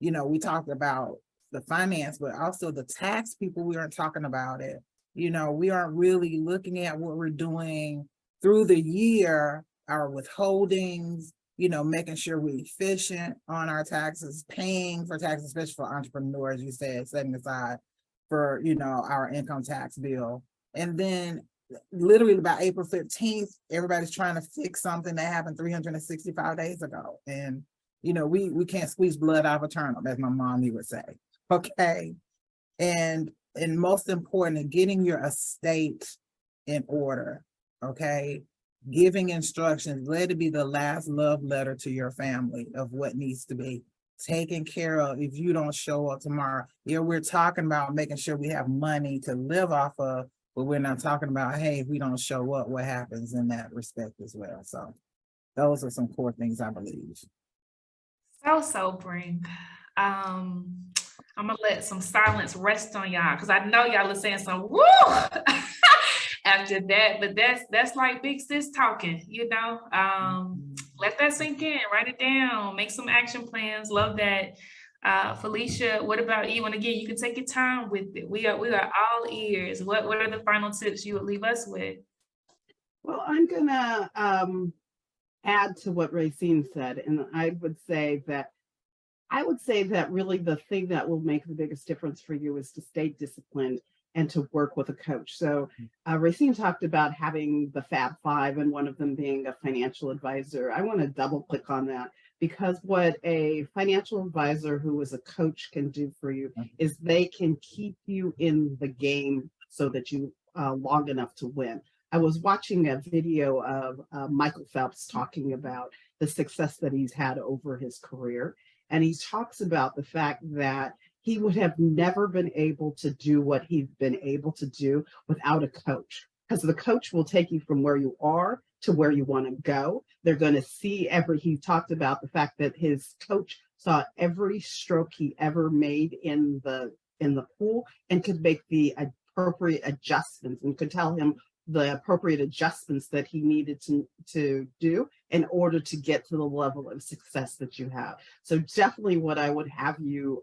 we talked about the finance, but also the tax people, we aren't talking about it. We aren't really looking at what we're doing through the year, our withholdings, making sure we're efficient on our taxes, paying for taxes, especially for entrepreneurs, you said, setting aside for, our income tax bill. And then literally by April 15th, everybody's trying to fix something that happened 365 days ago. And, we can't squeeze blood out of a turnip, as my mom would say, okay? And most important, getting your estate in order, okay? Giving instructions, let it be the last love letter to your family of what needs to be taken care of if you don't show up tomorrow. Yeah, we're talking about making sure we have money to live off of, but we're not talking about, hey, if we don't show up, what happens in that respect as well. So those are some core things I believe. So sobering. I'm gonna let some silence rest on y'all because I know y'all are saying some woo after that, but that's like big sis talking, let that sink in, write it down, make some action plans. Love that. Felicia, what about you? And again, you can take your time with it. We are all ears. What are the final tips you would leave us with? Well, I'm gonna add to what Racine said, and I would say that really the thing that will make the biggest difference for you is to stay disciplined and to work with a coach. So Racine talked about having the Fab Five and one of them being a financial advisor. I want to double click on that because what a financial advisor who is a coach can do for you is they can keep you in the game so that you long enough to win. I was watching a video of Michael Phelps talking about the success that he's had over his career. And he talks about the fact that he would have never been able to do what he's been able to do without a coach. Because the coach will take you from where you are to where you want to go. They're going to see he talked about the fact that his coach saw every stroke he ever made in the pool and could make the appropriate adjustments and could tell him the appropriate adjustments that he needed to do in order to get to the level of success that you have. So definitely what I would have you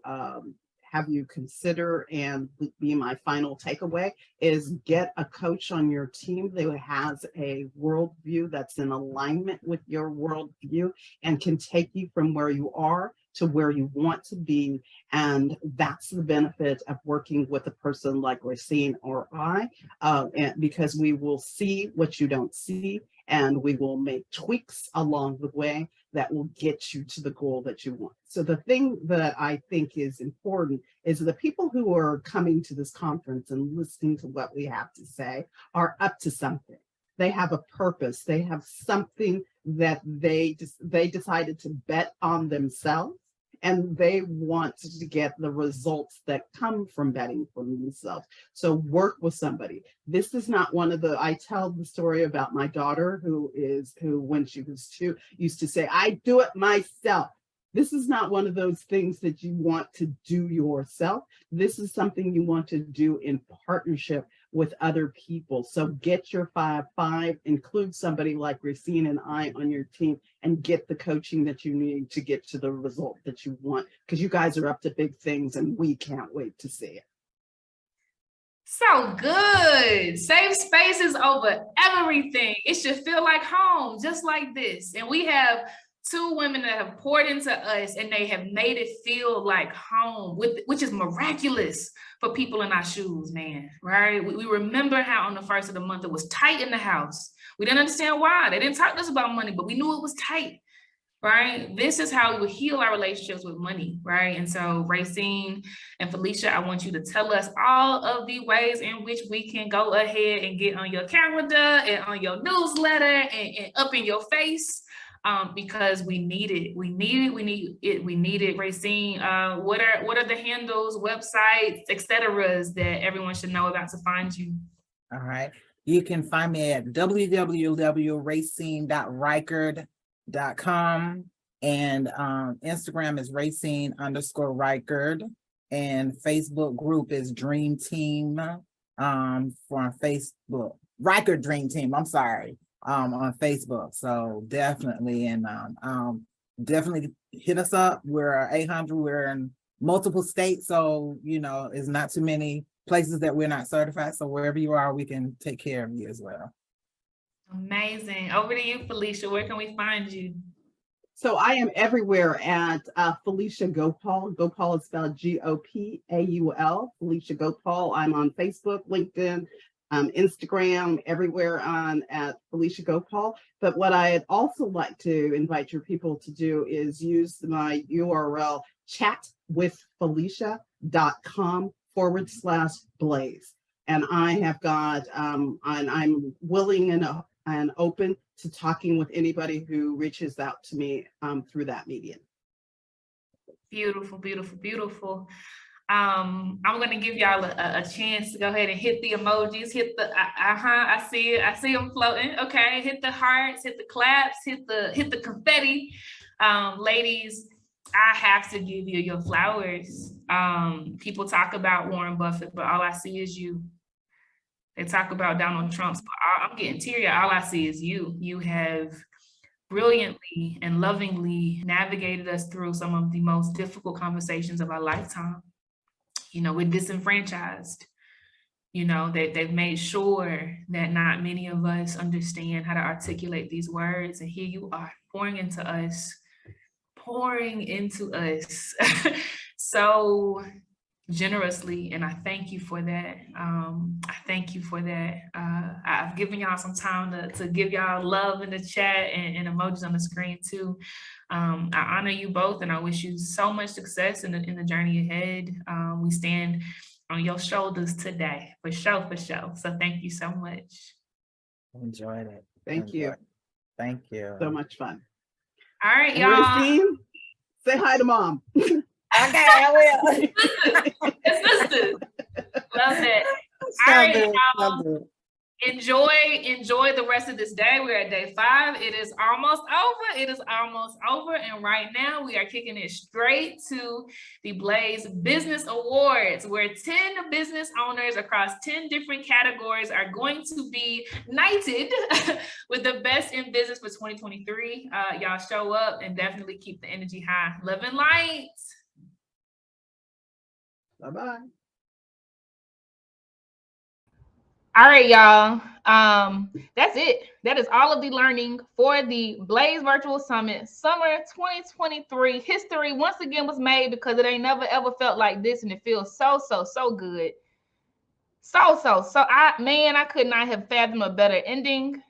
consider and be my final takeaway is get a coach on your team that has a worldview that's in alignment with your worldview and can take you from where you are to where you want to be. And that's the benefit of working with a person like Racine or I, and because we will see what you don't see, and we will make tweaks along the way that will get you to the goal that you want. So the thing that I think is important is the people who are coming to this conference and listening to what we have to say are up to something. They have a purpose. They have something that they decided to bet on themselves, and they want to get the results that come from betting for themselves. So work with somebody. This is not one of I tell the story about my daughter who when she was 2, used to say, I do it myself. This is not one of those things that you want to do yourself. This is something you want to do in partnership with other people. So get your 5-5, include somebody like Racine and I on your team, and get the coaching that you need to get to the result that you want, because you guys are up to big things and we can't wait to see it. So good. Safe spaces over everything. It should feel like home, just like this. And we have 2 women that have poured into us and they have made it feel like home, which is miraculous for people in our shoes, man, right? We remember how on the first of the month it was tight in the house. We didn't understand why. They didn't talk to us about money, but we knew it was tight, right? This is how we would heal our relationships with money, right? And so Racine and Felicia, I want you to tell us all of the ways in which we can go ahead and get on your calendar and on your newsletter and up in your face. Because we need it. We need it. Racine, what are the handles, websites, etc. that everyone should know about to find you? All right. You can find me at www.racine.rikard.com, and Instagram is Racine_Rikard, and Facebook group is Dream Team for Facebook. Rikard Dream Team, I'm sorry. On Facebook. So definitely, and definitely hit us up. We're 800, we're in multiple states. So, it's not too many places that we're not certified. So wherever you are, we can take care of you as well. Amazing. Over to you, Felicia. Where can we find you? So I am everywhere at Felicia Gopaul. Gopaul is spelled Gopaul. Felicia Gopaul. I'm on Facebook, LinkedIn, Instagram, everywhere at Felicia Gopaul. But what I'd also like to invite your people to do is use my URL chatwithfelicia.com/blaze. And I have got, and I'm willing and open to talking with anybody who reaches out to me through that medium. Beautiful, beautiful, beautiful. I'm going to give y'all a chance to go ahead and hit the emojis, hit the, I see them floating. Okay. Hit the hearts, hit the claps, hit the confetti. Ladies, I have to give you your flowers. People talk about Warren Buffett, but all I see is you. They talk about Donald Trump, but I'm getting teary. All I see is you. You have brilliantly and lovingly navigated us through some of the most difficult conversations of our lifetime. We're disenfranchised. They've made sure that not many of us understand how to articulate these words. And here you are pouring into us so generously. And I thank you for that. I've given y'all some time to give y'all love in the chat and emojis on the screen too. I honor you both, and I wish you so much success in the journey ahead. We stand on your shoulders today, for sure. So thank you so much. Enjoyed it. Thank you. Thank you. So much fun. All right, and y'all. Racine, say hi to mom. Okay, I will. It's sisters. Love that. So All right, good, so y'all. good. Enjoy the rest of this day. We're at day 5. It is almost over. It is almost over. And right now we are kicking it straight to the Blaze Business Awards, where 10 business owners across 10 different categories are going to be knighted with the best in business for 2023. Y'all show up and definitely keep the energy high. Love and light. Bye-bye. All right, y'all. That's it. That is all of the learning for the Blaze Virtual Summit Summer 2023. History once again was made because it ain't never ever felt like this, and it feels so good. I could not have fathomed a better ending.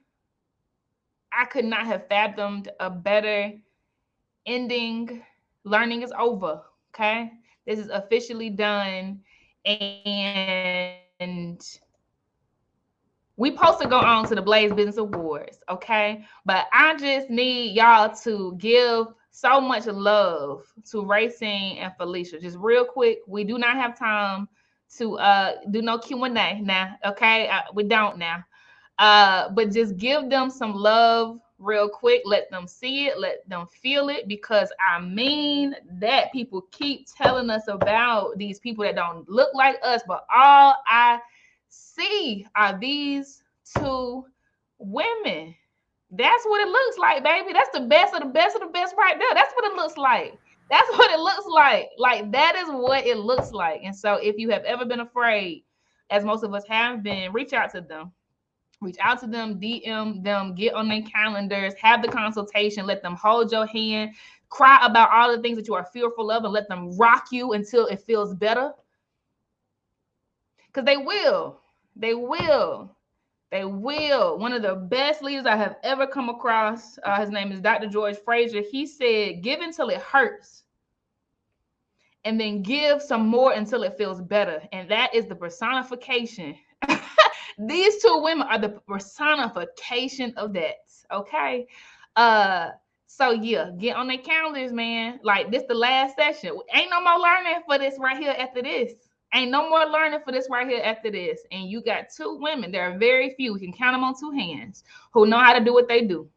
I could not have fathomed a better ending. Learning is over. Okay, this is officially done, and we supposed to go on to the Blaze Business Awards, okay? But I just need y'all to give so much love to Racine and Felicia. Just real quick, we do not have time to do no Q&A now, okay? We don't now. But just give them some love real quick. Let them see it. Let them feel it, because I mean that people keep telling us about these people that don't look like us, but all I see are these 2 women. That's what it looks like, baby. That's the best of the best of the best right there. That's what it looks like. That's what it looks like. Like, that is what it looks like. And so if you have ever been afraid, as most of us have been, reach out to them. Reach out to them, DM them, get on their calendars, have the consultation, let them hold your hand, cry about all the things that you are fearful of, and let them rock you until it feels better. Because they will. They will. They will. One of the best leaders I have ever come across, his name is Dr. George Frazier. He said, give until it hurts, and then give some more until it feels better. And that is the personification. These 2 women are the personification of that. Okay. So yeah, get on their calendars, man. Like, this the last session. Ain't no more learning for this right here after this. Ain't no more learning for this right here after this. And you got 2 women. There are very few. You can count them on 2 hands who know how to do what they do.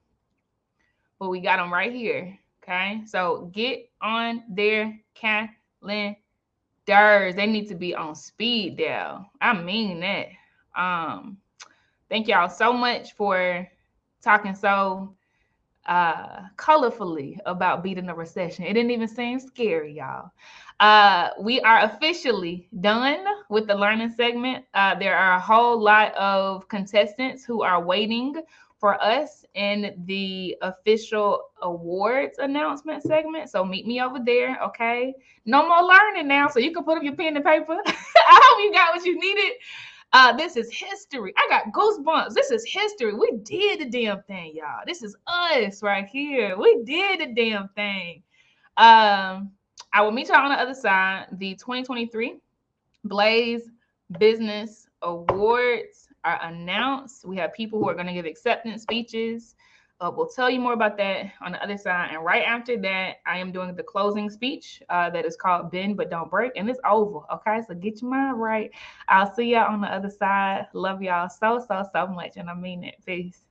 But we got them right here. Okay. So get on their calendars. They need to be on speed dial. I mean that. Thank y'all so much for talking so colorfully about beating the recession. It didn't even seem scary, y'all. We are officially done with the learning segment. There are a whole lot of contestants who are waiting for us in the official awards announcement segment. So meet me over there, okay? No more learning now, so you can put up your pen and paper. I hope you got what you needed. This is history. I got goosebumps. This is history. We did the damn thing, y'all. This is us right here. We did the damn thing. I will meet y'all on the other side. The 2023 Blaze Business Awards are announced. We have people who are going to give acceptance speeches. We'll tell you more about that on the other side. And right after that, I am doing the closing speech that is called Bend But Don't Break. And it's over. Okay, so get your mind right. I'll see y'all on the other side. Love y'all so much. And I mean it. Peace.